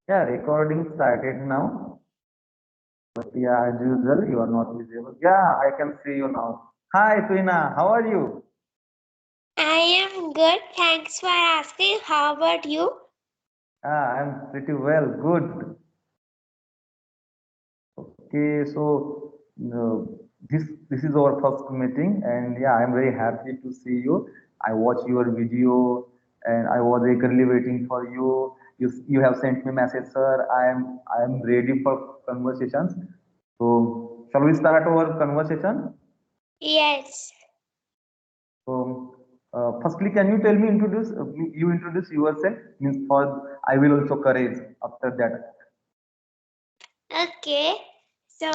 Yeah, recording started now. But yeah, as usual, you are not visible. Yeah, I can see you now. Hi, Tuhina, how are you? I am good. Thanks for asking. How about you? I'm pretty well, good. Okay, so this is our first meeting, and yeah, I'm very happy to see you. I watched your video, and I was eagerly waiting for you. You have sent me message, sir. I am ready for conversations. So shall we start our conversation? Yes. So, firstly, can you tell me you introduce yourself? Means for I will also courage after that. Okay. So,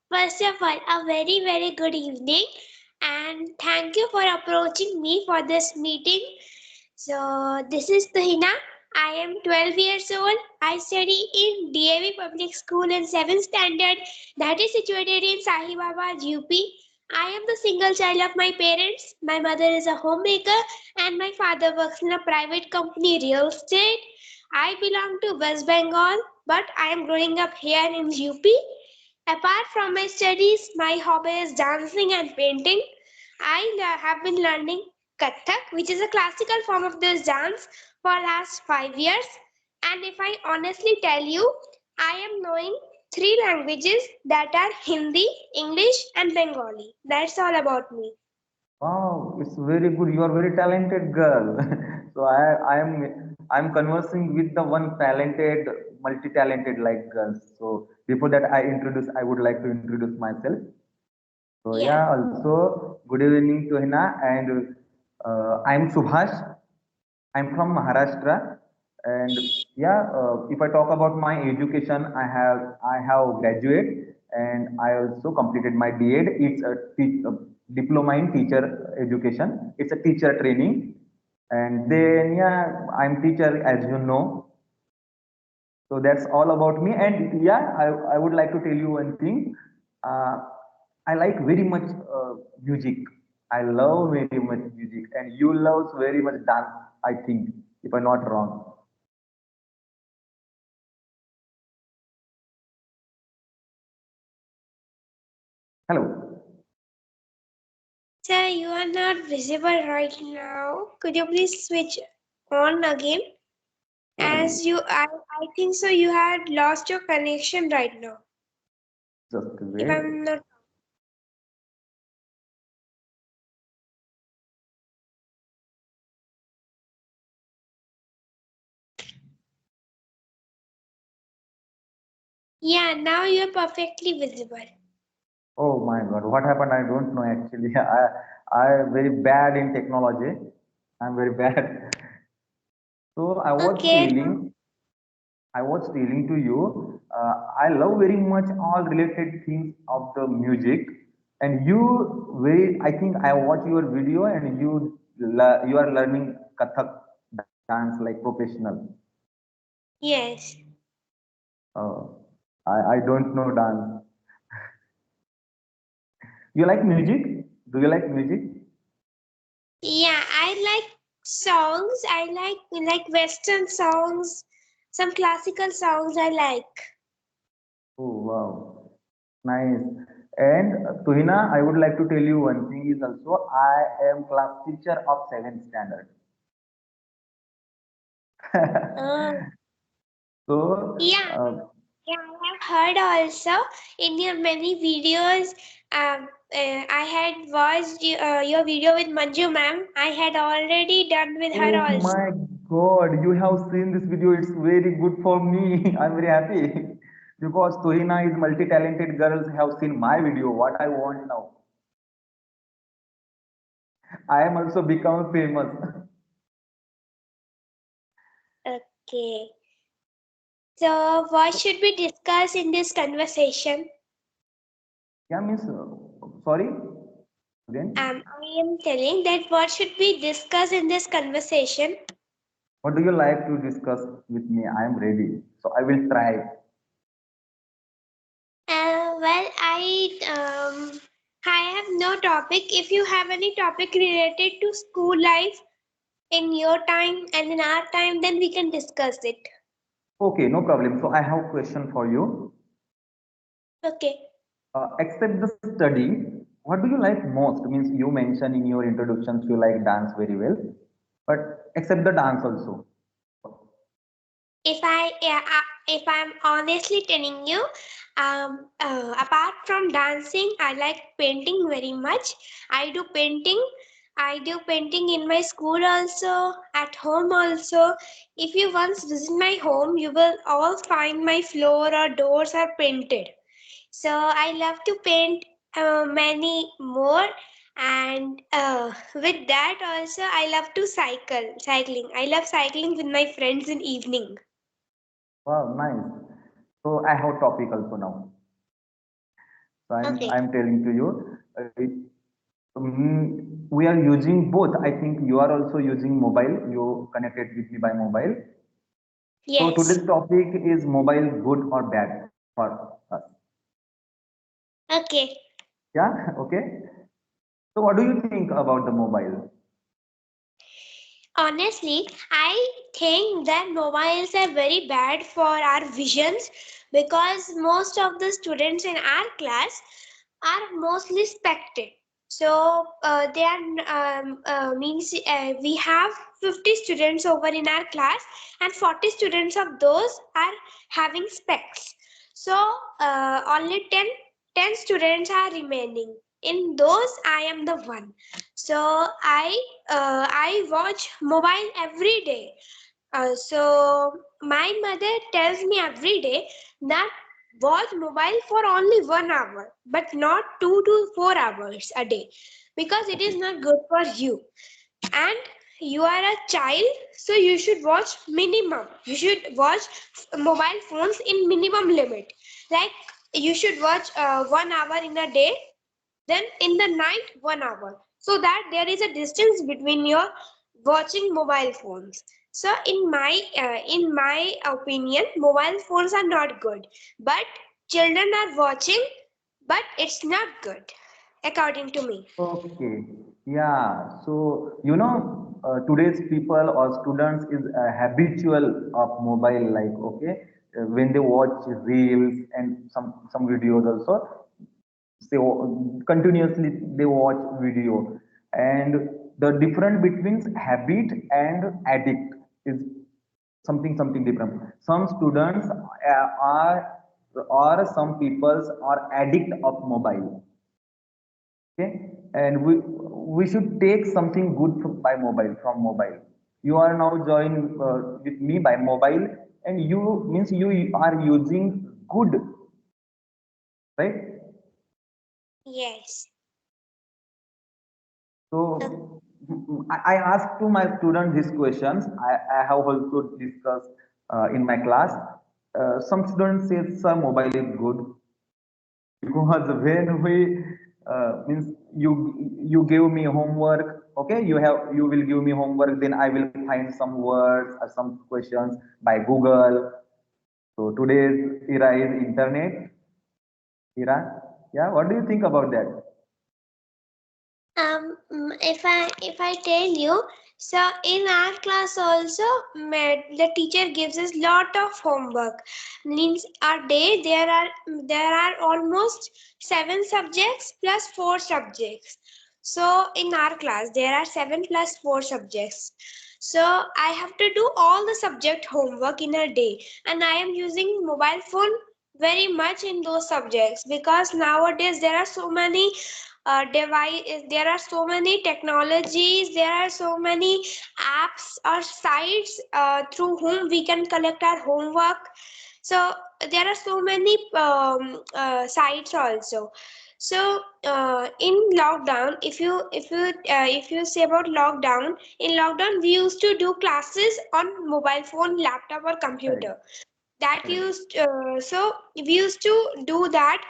first of all, a very good evening, and thank you for approaching me for this meeting. So, this is Tuhina. I am 12 years old. I study in DAV Public School in 7th standard, that is situated in Sahibabad, UP. I am the single child of my parents. My mother is a homemaker and my father works in a private company real estate. I belong to West Bengal, but I am growing up here in UP. Apart from my studies, my hobby is dancing and painting. Have been learning Kathak, which is a classical form of this dance, for last 5 years. And if I honestly tell you, I am knowing three languages, that are Hindi, English, and Bengali. That's all about me. Wow, it's very good. You are very talented girl. So I'm conversing with the one talented, multi-talented like girls. So before that I would like to introduce myself. So Yeah. yeah, also good evening to Hina, and I'm Subhash. I'm from Maharashtra, and yeah, if I talk about my education, I have graduate, and I also completed my DEd. It's a diploma in teacher education. It's a teacher training, and then yeah, I'm teacher as you know. So that's all about me. And yeah, I would like to tell you one thing. Uh, I like very much music. I love very much music, and you love very much dance. I think, if I'm not wrong. Hello. Sir, you are not visible right now. Could you please switch on again? I think so. You had lost your connection right now. Just If wait. I'm not. Yeah, now you're perfectly visible. Oh my God, what happened? I don't know actually. I very bad in technology. I'm very bad. So Okay. I was telling to you, I love very much all related things of the music, and you very. I think I watch your video, and you are learning Kathak dance like professional. Yes. I don't know dance. You like music? Do you like music? Yeah, I like songs. I like Western songs. Some classical songs I like. Oh wow, nice. And Tuhina, I would like to tell you one thing is also I am class teacher of seventh standard. Uh, So yeah, yeah, I have heard also in your many videos. I had watched your video with Manju ma'am. I had already done with her oh also. my God, you have seen this video. It's very good for me. I'm very happy because Tuhina is multi-talented girls have seen my video. What I want now, I am also become famous. Okay. So, what should we discuss in this conversation? Yeah, miss. Sorry again. I am telling that what should we discuss in this conversation? What do you like to discuss with me? I am ready. So I will try. I have no topic. If you have any topic related to school life in your time and in our time, then we can discuss it. Okay, no problem. So I have a question for you. Okay. Except the study, what do you like most? Means you mentioned in your introductions you like dance very well, but except the dance also. If I'm honestly telling you, apart from dancing, I like painting very much. I do painting. I do painting in my school also, at home also. If you once visit my home, you will all find my floor or doors are painted. So I love to paint many more, and with that also I love to cycling. I love cycling with my friends in evening. Wow, nice. So I have topic also now. So Okay. I'm telling to you, we are using both. I think you are also using mobile. You connected with me by mobile. So Yes. today's topic is mobile good or bad for us. Okay. Yeah, okay. So what do you think about the mobile? Honestly, I think that mobiles are very bad for our visions because most of the students in our class are mostly spectate. So they are means we have 50 students over in our class, and 40 students of those are having specs. So only 10 students are remaining. In those, I am the one. So I watch mobile every day. So my mother tells me every day that watch mobile for only 1 hour, but not 2 to 4 hours a day, because it is Okay. not good for you. And you are a child, so you should watch minimum. You should watch mobile phones in minimum limit. Like you should watch 1 hour in a day, then in the night 1 hour, so that there is a distance between your watching mobile phones. So in my opinion, mobile phones are not good, but children are watching, but it's not good according to me. Okay. Yeah. So today's people or students is habitual of mobile. Like okay, when they watch reels and some videos also, continuously they watch video, and the difference between habit and addict is something different. Some students are or some peoples are addict of mobile. Okay, and we should take something good by mobile from mobile. You are now join with me by mobile, and you means you are using good, right? Yes. So I asked to my students these questions. I have also discussed in my class. Some students say, "Sir, mobile is good because when we means you give me homework. Okay, you will give me homework. Then I will find some words or some questions by Google. So today's era is internet era. Yeah, what do you think about that? If I tell you, so in our class also, the teacher gives us lot of homework. Means our day there are almost 7 subjects plus 4 subjects. So in our class there are 7 plus 4 subjects. So I have to do all the subject homework in a day, and I am using mobile phone very much in those subjects, because nowadays there are so many device, there are so many technologies, there are so many apps or sites through whom we can collect our homework. So there are so many sites also. So in lockdown, if you say about lockdown, in lockdown we used to do classes on mobile phone, laptop or Correct, computer. That correct. used So we used to do that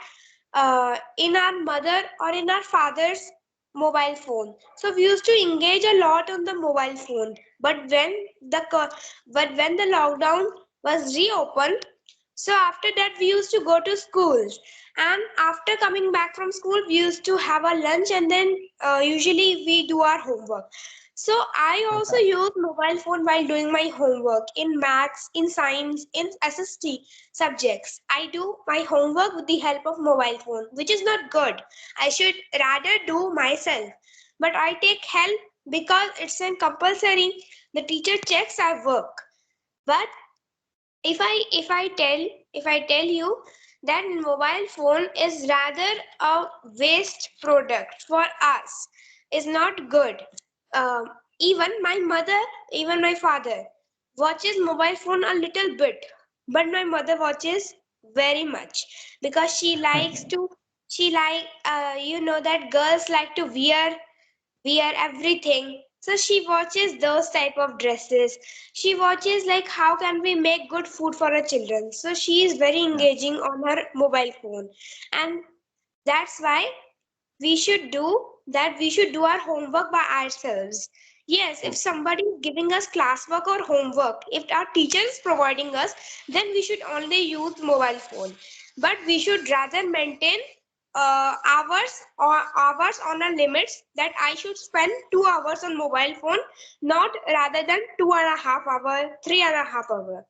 in our mother or in our father's mobile phone. So we used to engage a lot on the mobile phone. But when the lockdown was reopened, So after that, we used to go to schools, and after coming back from school, we used to have a lunch, and then usually we do our homework. So I also use mobile phone while doing my homework in maths, in science, in SST subjects. I do my homework with the help of mobile phone, which is not good. I should rather do myself, but I take help because it's an compulsory. The teacher checks our work, but if I tell you that mobile phone is rather a waste product for us, is not good. um, Even my mother, even my father watches mobile phone a little bit, but my mother watches very much because she like you know that girls like to wear everything. So she watches those type of dresses. She watches like how can we make good food for our children. So she is very Yeah. engaging on her mobile phone. And that's why we should do our homework by ourselves. Yes, if Okay. somebody is giving us classwork or homework, if our teacher is providing us, then we should only use mobile phone. But we should rather maintain hours on a limits, that I should spend 2 hours on mobile phone, not rather than 2.5 hour, 3.5 hour.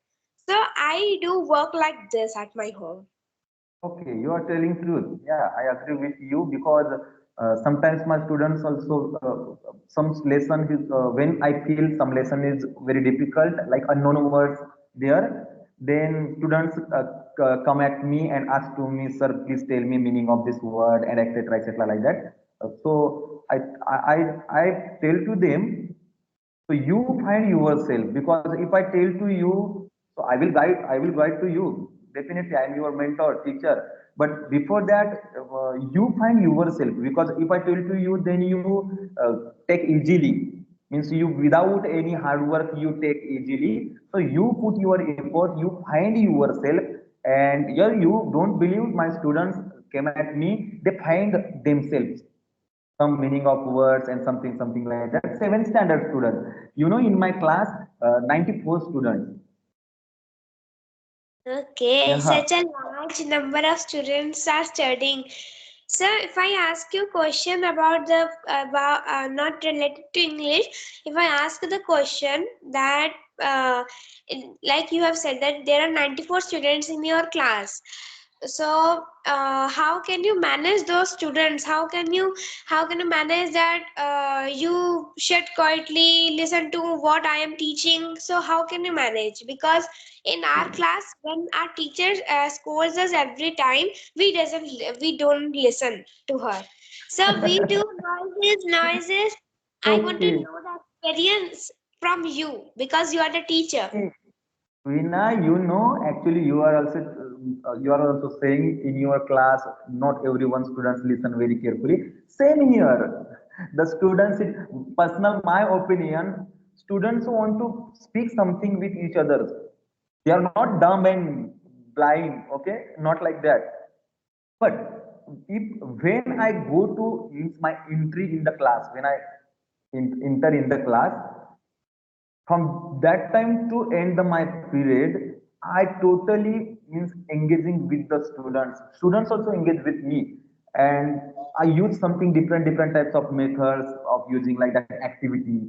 So I do work like this at my home. Okay, you are telling truth. Yeah, I agree with you because sometimes my students also some lesson is, when I feel some lesson is very difficult, like unknown words there, then students come at me and ask to me, sir, please tell me meaning of this word and etc. like that. So I tell to them, so you find yourself because if I tell to you, so I will guide to you. Definitely, I am your mentor, teacher. But before that, you find yourself because if I tell to you, then you take easily. Means you without any hard work, you take easily. So you put your effort, you find yourself, and yeah, you don't believe my students came at me. They find themselves some meaning of words and something like that. Seventh standard student, in my class, 94 students. Okay, Yeah. such a large number of students are studying. So, if I ask you a question about not related to English, if I ask the question that like you have said that there are 94 students in your class, so how can you manage those students? How can you manage that you should quietly listen to what I am teaching? So how can you manage? Because in our class, when our teacher scolds us every time, we don't listen to her. So we do noises. I want to Okay. know the experience from you because you are the teacher. Okay. Veena, actually you are also saying in your class, not everyone students listen very carefully. Same here. The students, personal my opinion, students want to speak something with each other. They are not dumb and blind, okay? Not like that. But if when I go to means my entry in the class, when I enter in the class, from that time to end my period, I totally means engaging with the students. Students also engage with me, and I use something different types of methods of using like that activity.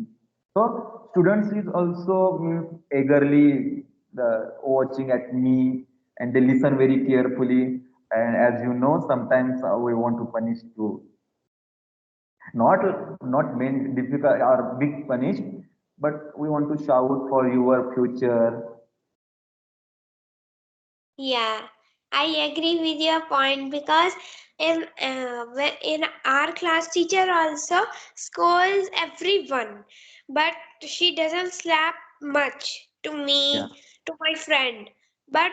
So students is also means eagerly watching at me, and they listen very carefully. And as you know, sometimes we want to punish too, not main difficult or big punish, but we want to shout for your future. Yeah, I agree with your point because in our class teacher also scolds everyone, but she doesn't slap much to Yeah. me, to my friend. But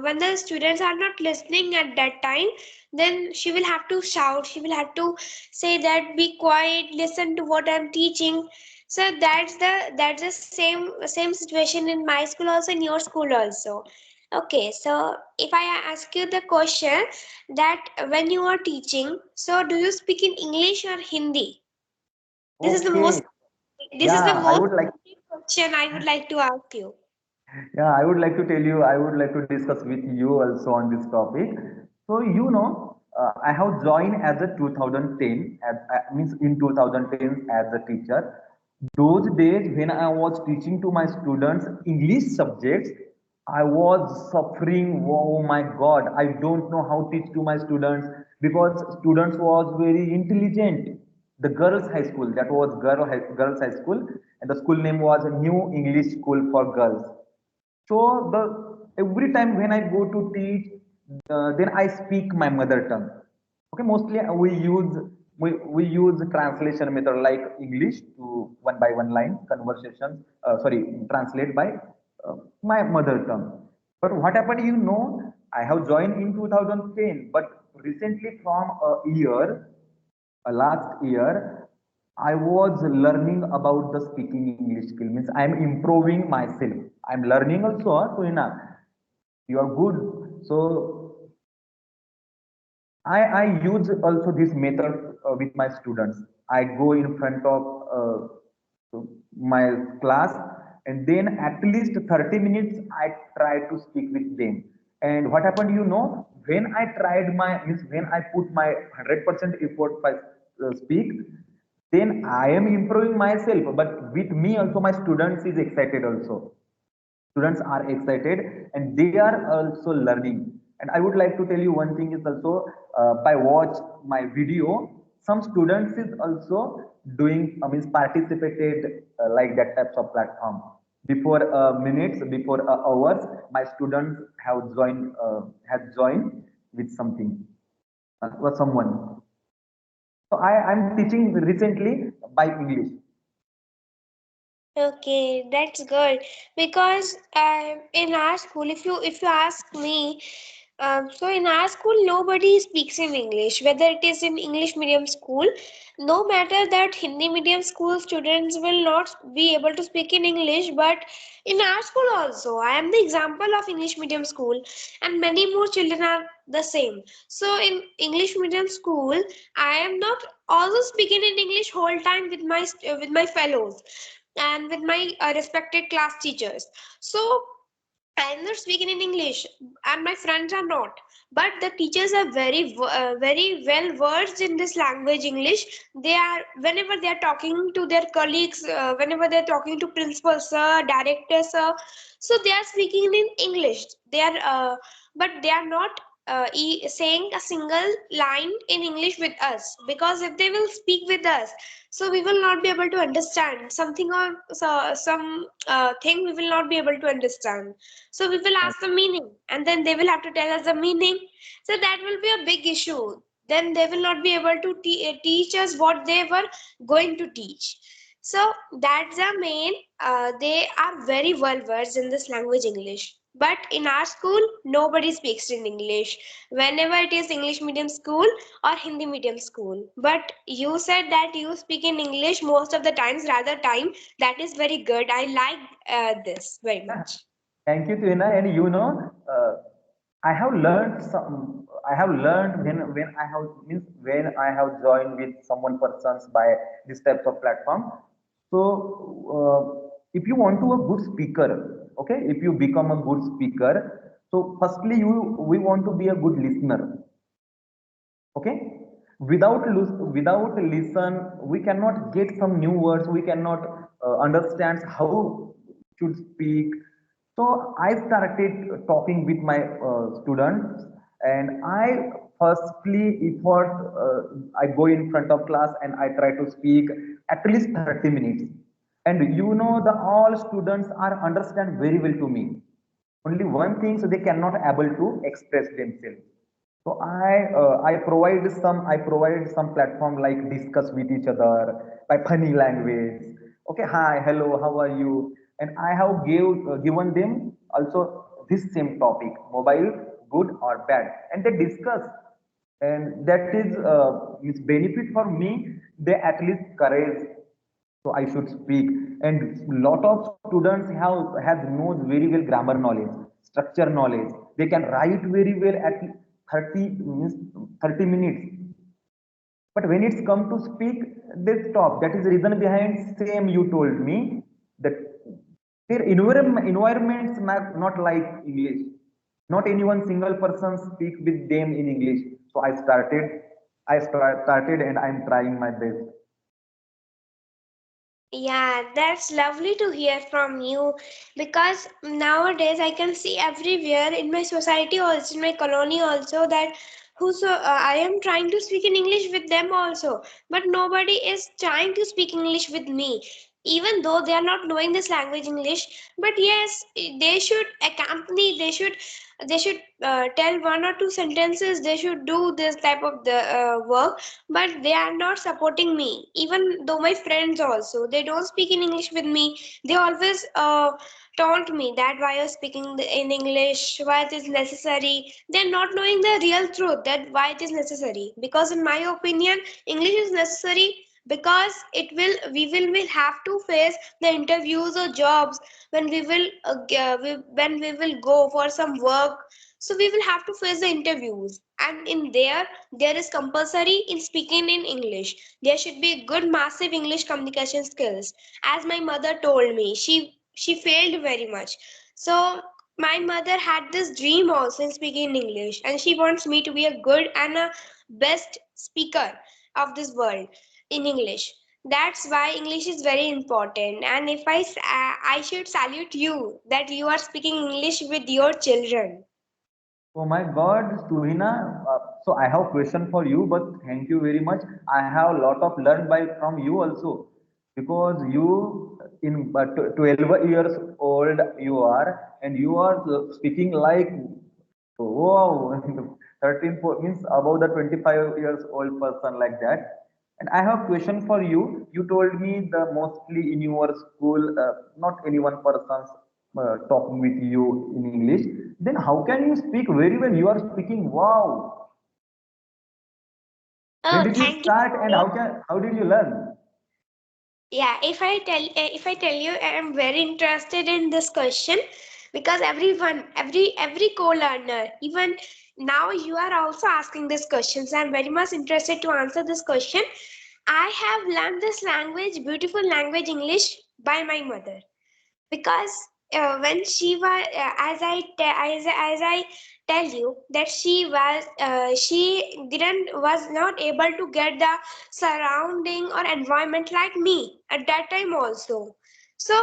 when the students are not listening at that time, then she will have to shout. She will have to say that be quiet, listen to what I'm teaching. So that's the same situation in my school also, in your school also. Okay, so if I ask you the question that when you are teaching, so do you speak in English or Hindi? This is the Okay. most this is the Yeah, I most would like. important question I would like to ask you. Yeah, I would like to tell you, I would like to discuss with you also on this topic. So, I have joined as a 2010, means in 2010 as a teacher. Those days when I was teaching to my students English subjects, I was suffering. Oh my God, I don't know how to teach to my students because students was very intelligent. The girls' high school, that was girls' high school, and the school name was New English School for Girls. So every time when I go to teach, then I speak my mother tongue. Okay, mostly we use translation method like English to one by one line conversations. Sorry, translate by my mother tongue. But what happened? I have joined in 2010, but recently from a year, last year, I was learning about the speaking English skill. Means I am improving myself. I am learning also. Tuhina, you are good. So I use also this method with my students. I go in front of my class, and then at least 30 minutes I try to speak with them. And what happened, when I tried means when I put my 100% effort by speak, then I am improving myself. But with me also, my students is excited also. Students are excited and they are also learning. And I would like to tell you one thing is also, by watch my video, some students is also doing, means participated like that types of platform. Before minutes, before hours, my students have joined with something, or someone. So I'm teaching recently by English. Okay, that's good because in our school, if you ask me, so in our school nobody speaks in English. Whether it is in English medium school, no matter that Hindi medium school students will not be able to speak in English, but in our school also, I am the example of English medium school, and many more children are the same. So in English medium school, I am not also speaking in English whole time with my fellows and with my respected class teachers. So I am not speaking in English, and my friends are not. But the teachers are very well versed in this language, English. They are whenever they are talking to their colleagues, whenever they are talking to principal sir, director sir, so they are speaking in English. But they are not saying a single line in English with us, because if they will speak with us, so we will not be able to understand something, or some thing we will not be able to understand. So we will ask the meaning, and then they will have to tell us the meaning. So that will be a big issue. Then they will not be able to teach us what they were going to teach. So that's the main. They are very well versed in this language, English. But in our school, nobody speaks in English. Whenever it is English medium school or Hindi medium school. But you said that you speak in English most of the times, rather time. That is very good. I like this very much. Thank you, Tuhina. And I have learned some. I have learned when I have joined with someone persons by this types of platform. So, if you want to a good speaker, okay, if you become a good speaker, so firstly we want to be a good listener. Okay, without listen, we cannot get some new words, we cannot understand how should speak. So I started talking with my students, and I firstly effort, I go in front of class and I try to speak at least 30 minutes. And the all students are understand very well to me. Only one thing, so they cannot able to express themselves. So I provide some platform like discuss with each other by funny language. Okay, hi, hello, how are you? And I have given them also this same topic, mobile, good or bad, and they discuss. And that is benefit for me. They at least courage, so I should speak. And lot of students have knows very well grammar knowledge, structure knowledge. They can write very well at 30 means 30 minutes. But when it's come to speak, they stop. That is the reason behind same you told me that Their environments not like English. Not any one single person speak with them in English. So I started and I'm trying my best. Yeah, that's lovely to hear from you because nowadays I can see everywhere in my society also in my colony also that I am trying to speak in English with them also, but nobody is trying to speak English with me, even though they are not knowing this language English. But yes, they should accompany, they should tell one or two sentences, they should do this type of the work, but they are not supporting me. Even though my friends also, they don't speak in English with me. They always taunt me that why you're speaking in English, why it is necessary. They're not knowing the real truth that why it is necessary. Because in my opinion, English is necessary because we will have to face the interviews or jobs when when we will go for some work, so we will have to face the interviews, and in there is compulsory in speaking in English. There should be good massive English communication skills. As my mother told me, she failed very much. So my mother had this dream also in speaking in English, and she wants me to be a good and a best speaker of this world in English. That's why English is very important. And if I should salute you that you are speaking English with your children. Oh my God, Tuhina. So I have question for you, but thank you very much. I have a lot of learned by from you also, because you in 12 years old you are, and you are speaking like wow, 13 means above the 25 years old person like that. And I have question for you. You told me the mostly in your school, not any one person talking with you in English. Then how can you speak very well? You are speaking wow. When Oh, did you thank you start and so much. how did you learn? Yeah, if I tell you, I am very interested in this question because everyone, every co-learner, even now you are also asking this question. So I'm very much interested to answer this question. I have learned this language, beautiful language English, by my mother because when she was as I tell you that she didn't was not able to get the surrounding or environment like me at that time also. So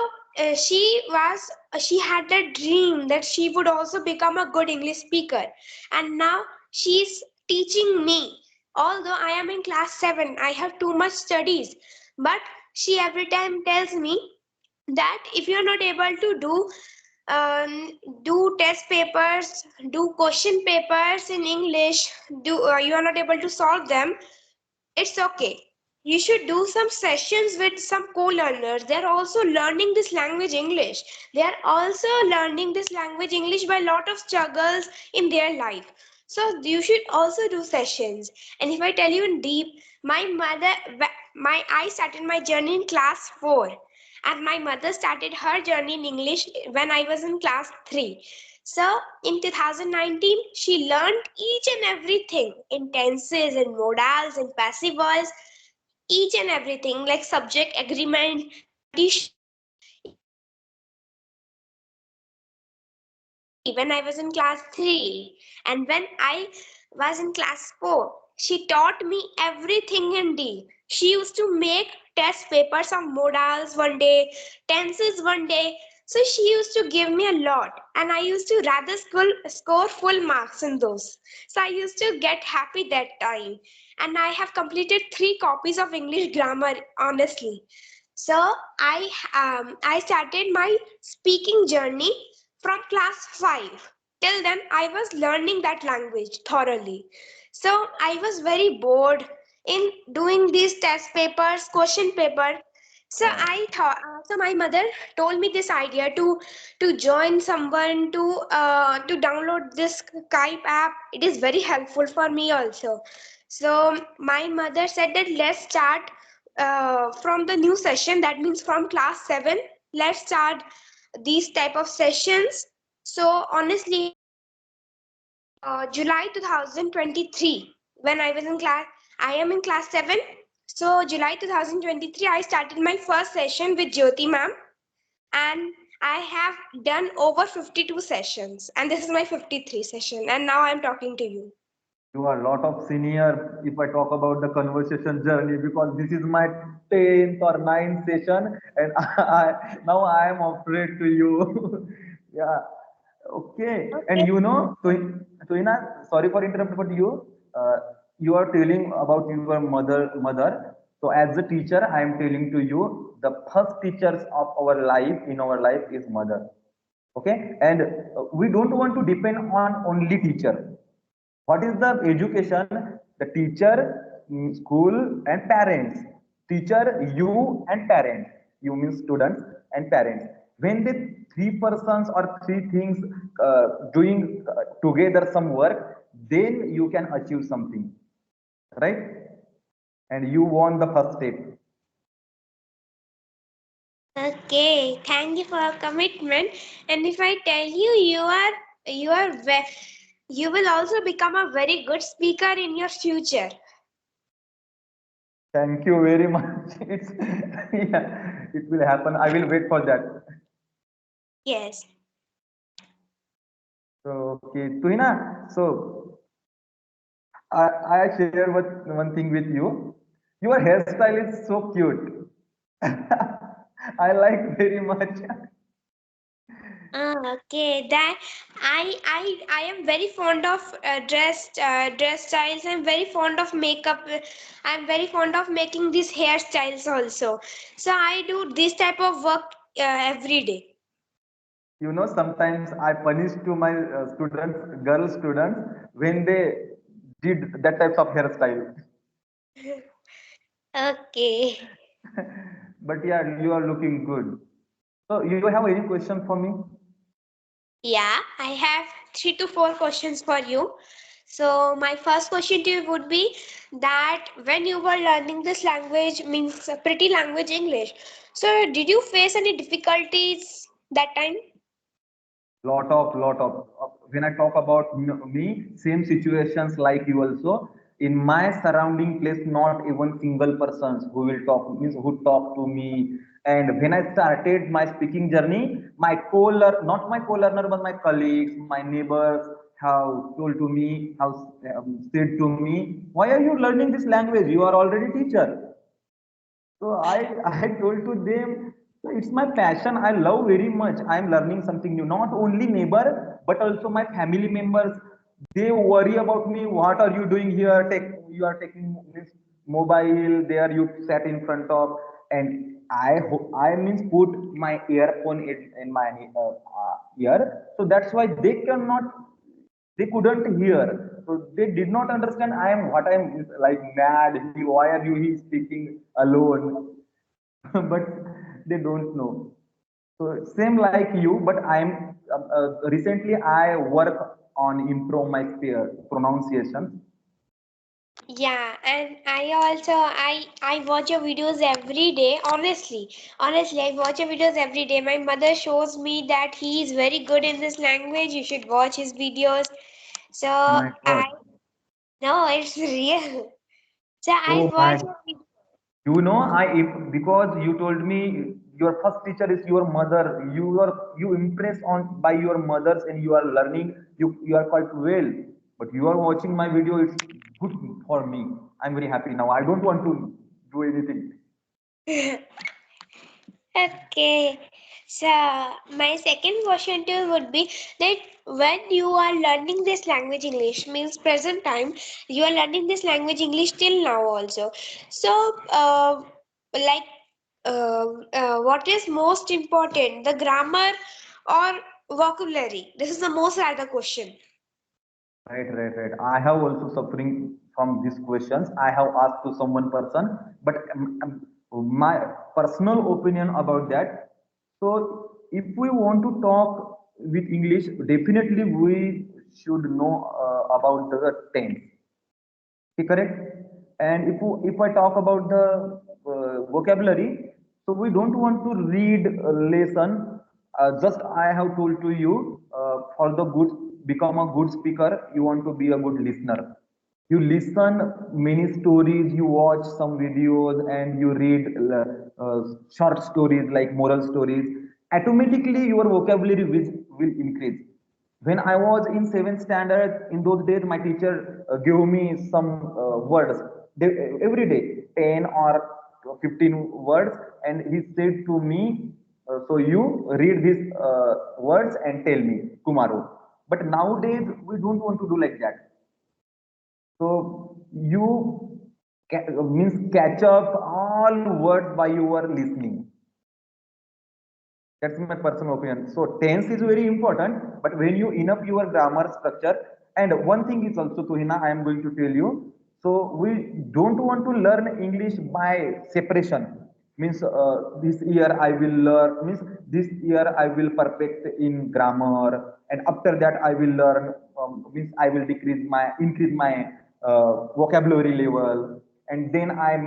she had that dream that she would also become a good English speaker, and now she's teaching me. Although I am in class 7, I have too much studies, but she every time tells me that if you are not able to um, do test papers, do question papers in English, you are not able to solve them, it's okay. You should do some sessions with some co-learners. They're also learning this language English. They are also learning this language English by a lot of struggles in their life. So you should also do sessions. And if I tell you in deep, my mother, my I started my journey in class 4, and my mother started her journey in English when I was in class 3. So in 2019, she learned each and everything in tenses and modals and passive voice, each and everything like subject agreement, conditions. Even she taught me in D when I was in class 3, and when I was in class 4, she taught me everything in D. She used to make test papers of modals one day, tenses one day. So she used to give me a lot, and I used to rather score full marks in those. So I used to get happy that time, and I have completed 3 copies of English grammar honestly. So I started my speaking journey from class 5. Till then, I was learning that language thoroughly. So I was very bored in doing these test papers, question paper. So Yeah. I thought, so my mother told me this idea to join someone to download this Skype app. It is very helpful for me also. So my mother said that let's start from the new session. That means from class 7. Let's start these type of sessions. So honestly, in July 2023, when I was in class, I am in class 7. So July 2023, I started my first session with Jyoti ma'am, and I have done over 52 sessions, and this is my 53 session, and now I'm talking to you. You are a lot of senior if I talk about the conversation journey because this is my 10th or 9th session and now I am afraid to you. Yeah. Okay. And Okay. you know, Tuhina, sorry for interrupting, but you are telling about your mother. So as a teacher, I am telling to you, the first teachers of our life in our life is mother. Okay. And we don't want to depend on only teacher. What is the education? The teacher, school and parents. Teacher, you and parents. You mean students and parents. When the three persons or three things doing together some work, then you can achieve something, right? And you won the first step. Okay, thank you for your commitment. And if I tell you, you will also become a very good speaker in your future. Thank you very much. It's yeah, it will happen. I will wait for that. Yes. So okay, Tuhina. So I share one thing with you. Your hairstyle is so cute. I like very much. Okay, that I am very fond of dress styles. I'm very fond of makeup. I'm very fond of making these hairstyles also. So I do this type of work every day. You know, sometimes I punish to my students, girl students, when they did that types of hairstyle. Okay. But yeah, you are looking good. So you have any question for me? Yeah, I have 3 to 4 questions for you. So my first question to you would be that when you were learning this language, means a pretty language English. So did you face any difficulties that time? Lot of when I talk about me, same situations like you also. In my surrounding place, not even single persons who will talk means who talk to me. And when I started my speaking journey, my not my co-learner but my colleagues, my neighbors have told to me, have said to me, why are you learning this language, you are already teacher. So I told to them, it's my passion. I love very much. I'm learning something new. Not only neighbor, but also my family members. They worry about me. What are you doing here? You are taking this mobile. There you sat in front of, and I means put my earphone in my ear. So that's why they couldn't hear. So they did not understand I am like mad. Why are you he speaking alone? But they don't know. So same like you, but I'm recently I work on improve my pronunciation. Yeah, and I watch your videos every day. Honestly, I watch your videos every day. My mother shows me that he is very good in this language. You should watch his videos. So Oh my I God. know it's real. So I Oh my. watch your videos. You know, I if because you told me your first teacher is your mother. You impressed on by your mothers and you are learning. You are quite well, but you are watching my video. It's good for me. I'm very happy now. I don't want to do anything. Okay. So my second question to you would be that when you are learning this language English, means present time, you are learning this language English till now also. So like what is most important, the grammar or vocabulary? This is the most rather question. Right. I have also suffering from these questions. I have asked to someone person, but my personal opinion about that. So, if we want to talk with English, definitely we should know about the tense. Okay, correct? And if I talk about the vocabulary, so we don't want to read a lesson. Just I have told to you, for the good become a good speaker, you want to be a good listener. You listen many stories, you watch some videos, and you read short stories like moral stories. automatically your vocabulary will increase. When I was in 7th standard, in those days, my teacher gave me some words every day, 10 or 15 words, and he said to me, so you read these words and tell me tomorrow. But nowadays, we don't want to do like that. So you means catch up all words by your listening. That's my personal opinion. So tense is very important, but when you enough your grammar structure, and one thing is also Tuhina, I am going to tell you. So we don't want to learn English by separation. Means this year I will learn. Means this year I will perfect in grammar, and after that I will learn. Means I will increase my vocabulary level, and then I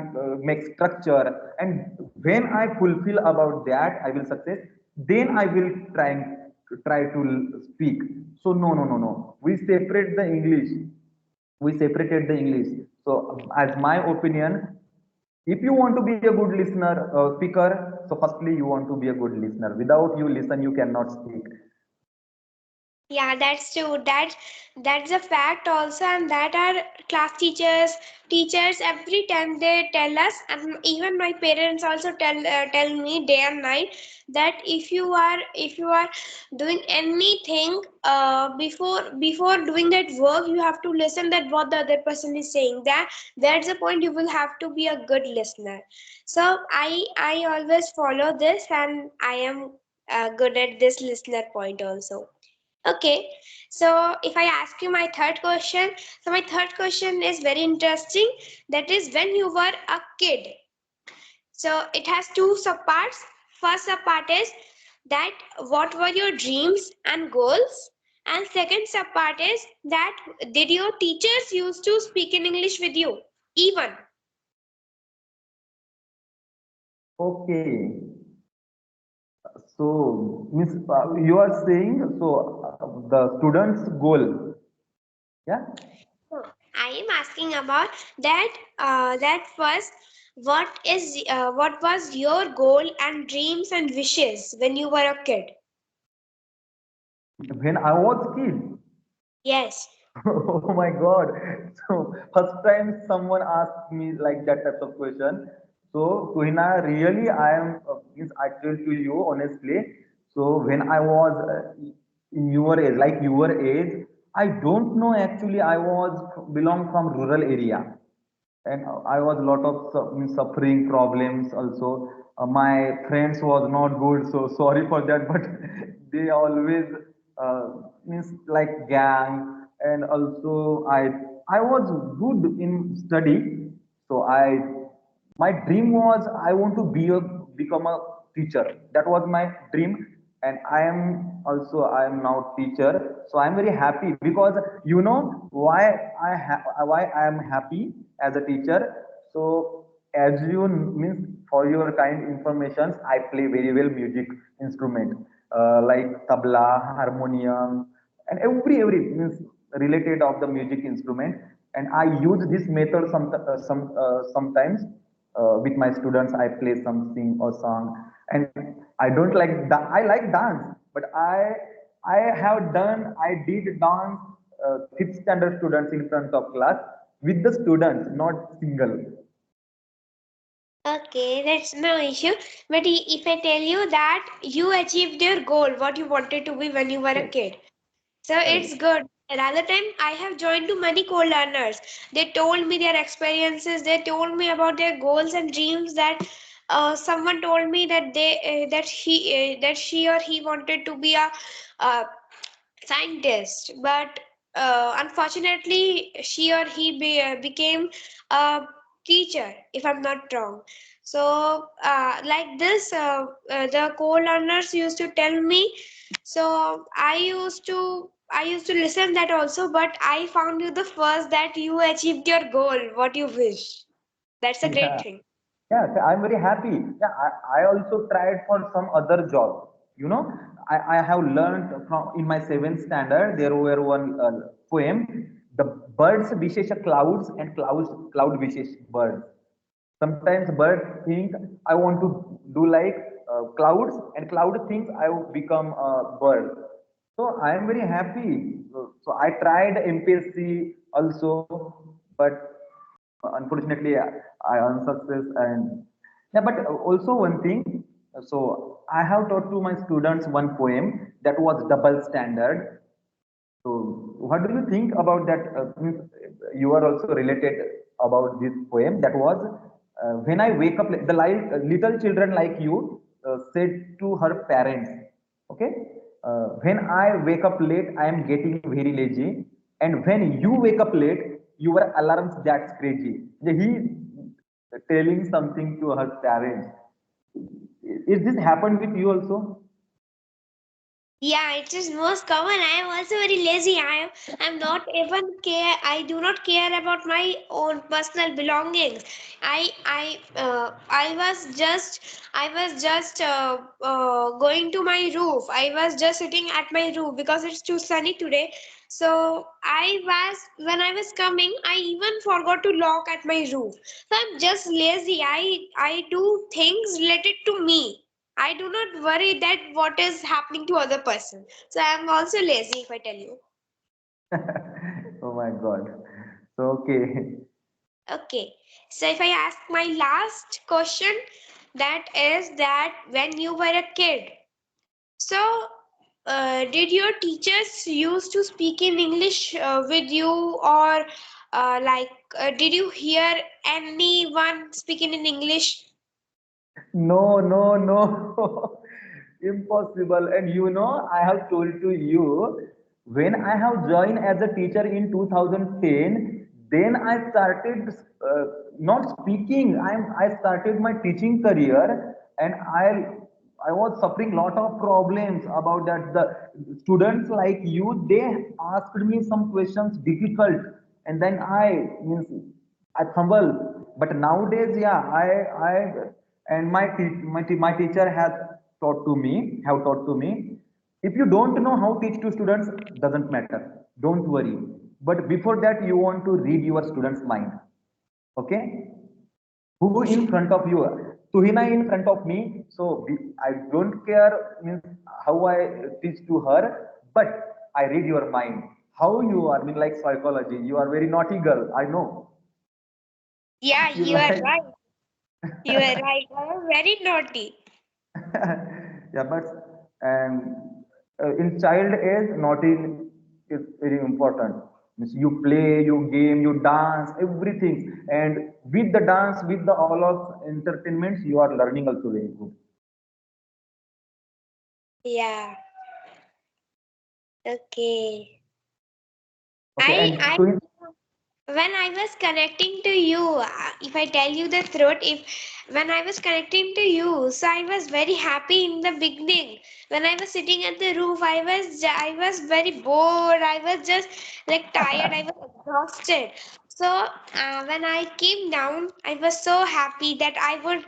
make structure, and when I fulfill about that I will success, then I will try to speak. So no, we separate the English, we separated the English. So as my opinion, if you want to be a good listener, speaker, so firstly you want to be a good listener. Without you listen you cannot speak. Yeah, that's true. That's a fact also, and that our class teachers every time they tell us, and even my parents also tell me day and night that if you are doing anything before doing that work, you have to listen that what the other person is saying. That's the point. You will have to be a good listener. So I always follow this, and I am good at this listener point also. Okay, so if I ask you my third question, so my third question is very interesting. That is when you were a kid. So it has two subparts. First subpart is that what were your dreams and goals? And second subpart is that did your teachers used to speak in English with you? Even. Okay, so means you are saying so the students goal, yeah. I am asking about that first. What was your goal and dreams and wishes when you were a kid? When I was kid. Yes. Oh my God. So first time someone asked me like that type of question. So Tuhina, really I am means I tell to you honestly. So when I was in your age, like your age, I don't know actually I was belong from rural area, and I was a lot of suffering problems also. My friends was not good, so sorry for that. But they always means like gang, and also I was good in study, so my dream was I want to become a teacher. That was my dream, and I am now teacher. So I am very happy because you know why I am happy as a teacher. So as you means for your kind informations, I play very well music instrument, like tabla, harmonium, and every means related of the music instrument. And I use this method sometimes with my students. I play something or song, and I don't like I like dance, but I have done I did dance 5th standard students in front of class with the students, not single. Okay, that's no issue. But if I tell you that you achieved your goal, what you wanted to be when you were a Yes, kid, so it's correct. good. Another time, I have joined to many co-learners. They told me their experiences. They told me about their goals and dreams. That someone told me that that she or he wanted to be a uh, scientist, but unfortunately she or he became a teacher, if I'm not wrong. So like this, the co-learners used to tell me. So I used to listen that also, but I found you the first that you achieved your goal what you wish. That's a great Yeah. thing. Yeah, so I'm very happy. Yeah, I also tried for some other job. You know, I have learned from in my 7th standard. There were one poem. The birds wishes a clouds, and cloud wishes birds. Sometimes birds think I want to do like clouds, and cloud thinks I will become a bird. So I am very happy. So I tried MPSC also, but unfortunately I unsuccess. And yeah, but also one thing. So I have taught to my students one poem that was double standard. So, what do you think about that? Means you are also related about this poem. That was when I wake up, the little children like you said to her parents, okay, when I wake up late, I am getting very lazy, and when you wake up late, your alarms that's crazy. He telling something to her parents. Is this happened with you also? Yeah, it is most common. I am also very lazy. I'm not even care. I do not care about my own personal belongings. I was just going to my roof. I was just sitting at my roof because it's too sunny today. So when I was coming, I even forgot to lock at my roof. So I'm just lazy. I do things related to me. I do not worry that what is happening to other person. So I am also lazy if I tell you. Oh my God. So okay. Okay. So if I ask my last question, that is that when you were a kid, so did your teachers used to speak in English with you, or did you hear anyone speaking in English? No, no, no. Impossible. And you know, I have told to you, when I have joined as a teacher in 2010, then I started not speaking. I started my teaching career, and I was suffering lot of problems about that. The students like you, they asked me some questions difficult, and then I fumble. But nowadays, yeah, I and my teacher has taught to me. If you don't know how teach to students, doesn't matter. Don't worry. But before that, you want to read your students' mind. Okay, who in front of you? Tuhina in front of me. So I don't care means how I teach to her, but I read your mind. How you are, mean like psychology. You are very naughty girl. I know. Yeah, You you are like. right. You are right. I am very naughty. Yeah, but and in child age, naughty is very important. Means you play, you game, you dance, everything, and with the dance, with the all of entertainments, you are learning also very good. Yeah. Okay. Okay, I and to when I was connecting to you, if I tell you the truth, if when I was connecting to you, so I was very happy in the beginning. When I was sitting at the roof, I was very bored. I was just like tired. I was exhausted. So when I came down, I was so happy that I would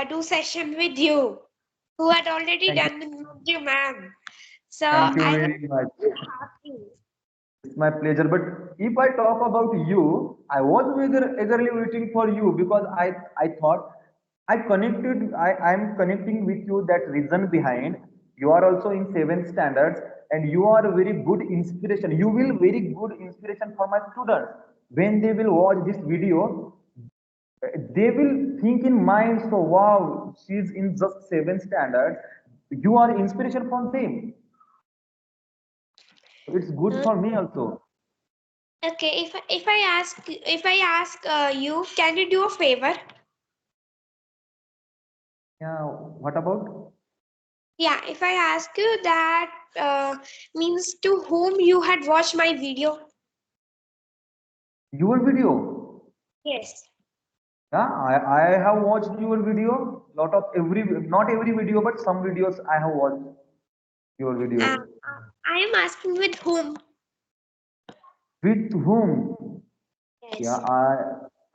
do session with you, who had already thank you, done with you, ma'am. So thank you I was very much. very happy. It's my pleasure. But if I talk about you, I was eagerly waiting for you because I thought I'm connecting with you that reason behind you are also in seventh standards and you are a very good inspiration. You will very good inspiration for my students. When they will watch this video, they will think in mind, so wow, she's in just seventh standards. You are inspiration for them. It's good Uh, for me also. Okay, if I ask you, can you do a favor? Yeah, what about Yeah, if I ask you that means to whom you had watched my video. your video? Yes. Yeah, I have watched your video. Lot of every not every video, but some videos I have watched your videos. I am asking with whom. With whom? Yeah, Yes.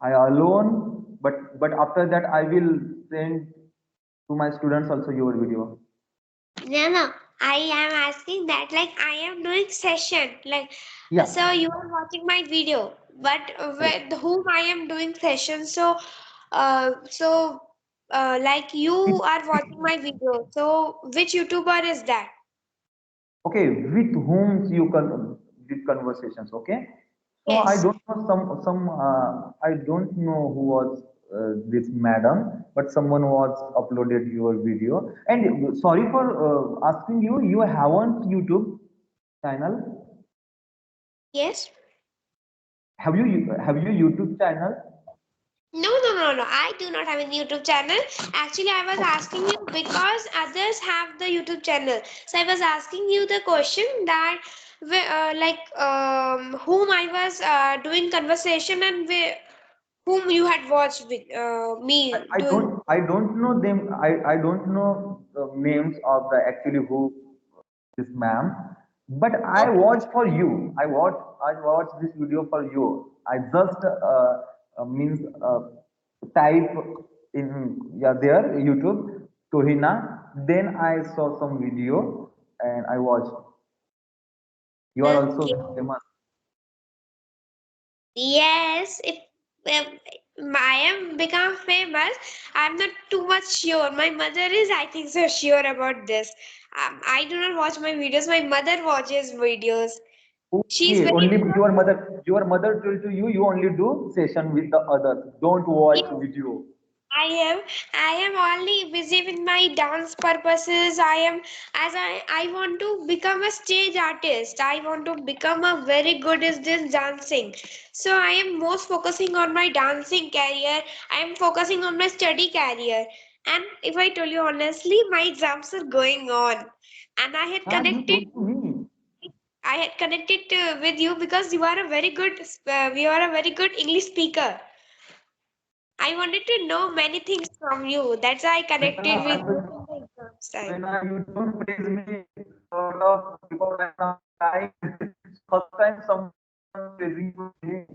I alone, but after that I will send to my students also your video. No, no. I am asking that like I am doing session. Like Yeah, so you are watching my video, but correct. with whom I am doing session. So like you are watching my video. So which YouTuber is that? Okay, with whom you can did conversations? Okay, so I Yes. don't know I don't know who was this madam, but someone was uploaded your video. And sorry for asking you, you haven't YouTube channel? Yes. Have you YouTube channel? No, no, no, no. I do not have a YouTube channel. Actually, I was asking you because others have the YouTube channel. So I was asking you the question that, whom I was doing conversation and whom you had watched with me doing. I don't know them. I don't know the names of the actually who this ma'am. But I Okay. watch for you. I watch this video for you. I just means type in, yeah, there YouTube Tuhina. Then I saw some video and I watched. You are Okay. also famous. Yes, if I am become famous, I'm not too much sure. My mother is, I think so, sure about this. I do not watch my videos. My mother watches videos. She's Okay, very only good. your mother told to you, you only do session with the others. Don't watch Yes, video. I am. I am only busy with my dance purposes. I want to become a stage artist. I want to become a very good at this dancing. So I am most focusing on my dancing career. I am focusing on my study career. And if I tell you honestly, my exams are going on. And Ah, you told to me. I had connected with you because you are a very good, you are a very good English speaker. I wanted to know many things from you. That's why I connected with you in the exams time. When you don't praise me, sort of because I'm not time. First time someone praising me.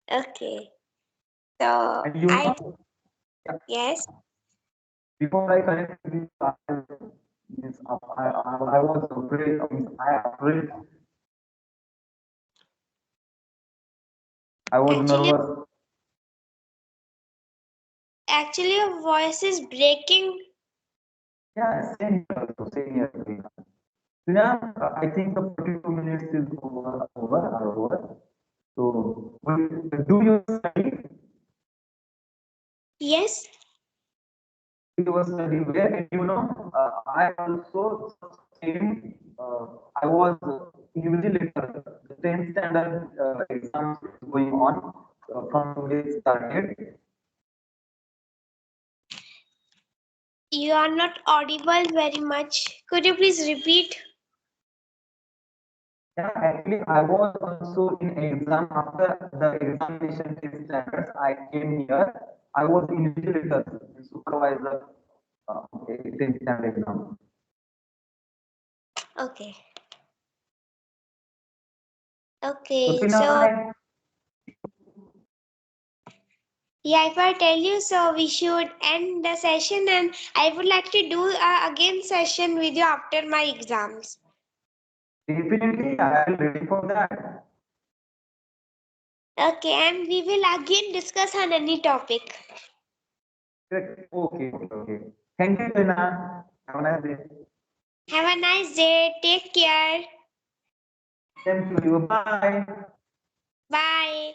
Okay. So And you I know, yeah, yes. before I connect with you, I was afraid. I afraid. I was Actually, nervous. actually, your voice is breaking. Yeah, same here also. Same here. Yeah, I think the 42 minutes is over. So, do you study? Yes. It was study where, and I also same. I was invigilator. The 10th standard exams is going on from today started. You are not audible very much. Could you please repeat? Yeah, actually, I was also in exam after the examination 10th standards. I came here. I was invigilator, supervisor. Okay, 10th standard exam. Okay. So Okay. till now, So yeah, if I tell you so, we should end the session, and I would like to do again session with you after my exams. definitely I am ready for that. Okay, and we will again discuss on any topic. Great. Okay. Thank you, Tina. Have a nice day. Have a nice day. Take care. Same to you. Bye. Bye.